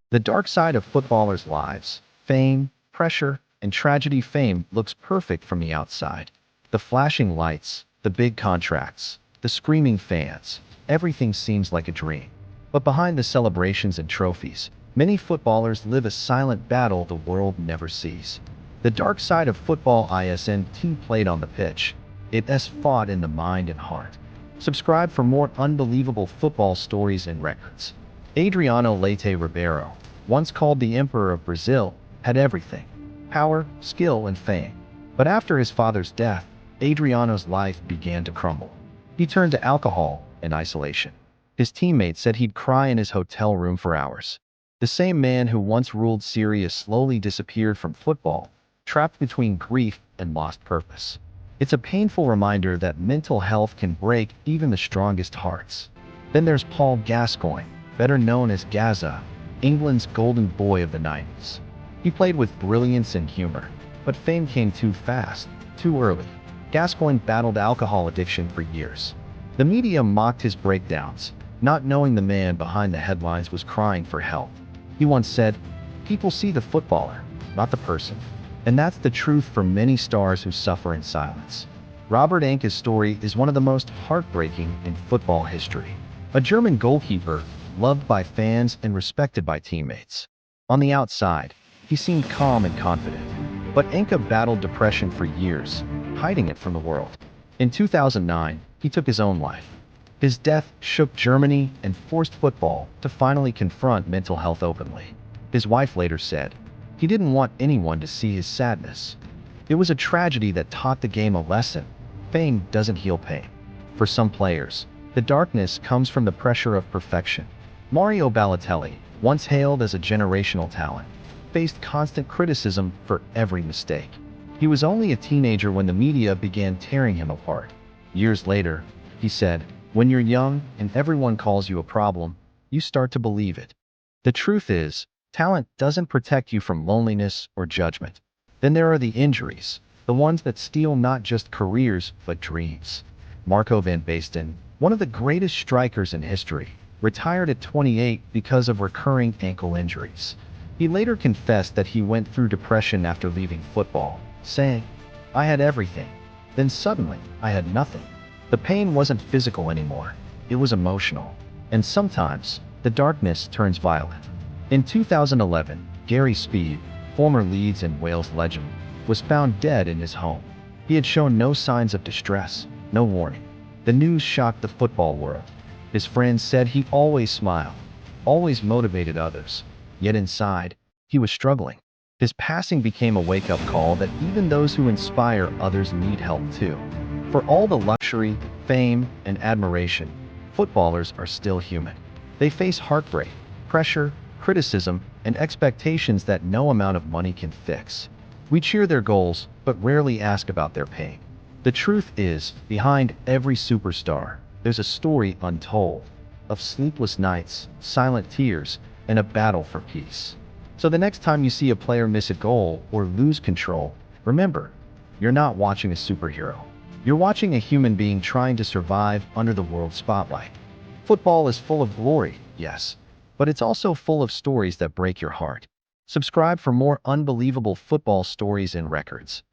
The dark side of footballers' lives, fame, pressure, and tragedy. Fame looks perfect from the outside. The flashing lights, the big contracts, the screaming fans, everything seems like a dream. But behind the celebrations and trophies, many footballers live a silent battle the world never sees. The dark side of football isn't played on the pitch. It is fought in the mind and heart. Subscribe for more unbelievable football stories and records. Adriano Leite Ribeiro, once called the Emperor of Brazil, had everything: power, skill, and fame. But after his father's death, Adriano's life began to crumble. He turned to alcohol and isolation. His teammates said he'd cry in his hotel room for hours. The same man who once ruled Syria slowly disappeared from football, trapped between grief and lost purpose. It's a painful reminder that mental health can break even the strongest hearts. Then there's Paul Gascoigne, better known as Gazza, England's golden boy of the 90s. He played with brilliance and humor, but fame came too fast, too early. Gascoigne battled alcohol addiction for years. The media mocked his breakdowns, not knowing the man behind the headlines was crying for help. He once said, "People see the footballer, not the person." And that's the truth for many stars who suffer in silence. Robert Anke's story is one of the most heartbreaking in football history. A German goalkeeper, loved by fans and respected by teammates. On the outside, he seemed calm and confident. But Anke battled depression for years, hiding it from the world. In 2009, he took his own life. His death shook Germany and forced football to finally confront mental health openly. His wife later said, "He didn't want anyone to see his sadness." It was a tragedy that taught the game a lesson. Fame doesn't heal pain. For some players, the darkness comes from the pressure of perfection. Mario Balotelli, once hailed as a generational talent, faced constant criticism for every mistake. He was only a teenager when the media began tearing him apart. Years later, he said, "When you're young and everyone calls you a problem, you start to believe it." The truth is, talent doesn't protect you from loneliness or judgment. Then there are the injuries, the ones that steal not just careers but dreams. Marco van Basten, one of the greatest strikers in history, retired at 28 because of recurring ankle injuries. He later confessed that he went through depression after leaving football, saying, "I had everything. Then suddenly, I had nothing." The pain wasn't physical anymore. It was emotional. And sometimes, the darkness turns violent. In 2011, Gary Speed, former Leeds and Wales legend, was found dead in his home. He had shown no signs of distress, no warning. The news shocked the football world. His friends said he always smiled, always motivated others. Yet inside, he was struggling. His passing became a wake-up call that even those who inspire others need help too. For all the luxury, fame, and admiration, footballers are still human. They face heartbreak, pressure, criticism, and expectations that no amount of money can fix. We cheer their goals, but rarely ask about their pain. The truth is, behind every superstar, there's a story untold, of sleepless nights, silent tears, and a battle for peace. So the next time you see a player miss a goal or lose control, remember, you're not watching a superhero. You're watching a human being trying to survive under the world spotlight. Football is full of glory, yes, but it's also full of stories that break your heart. Subscribe for more unbelievable football stories and records.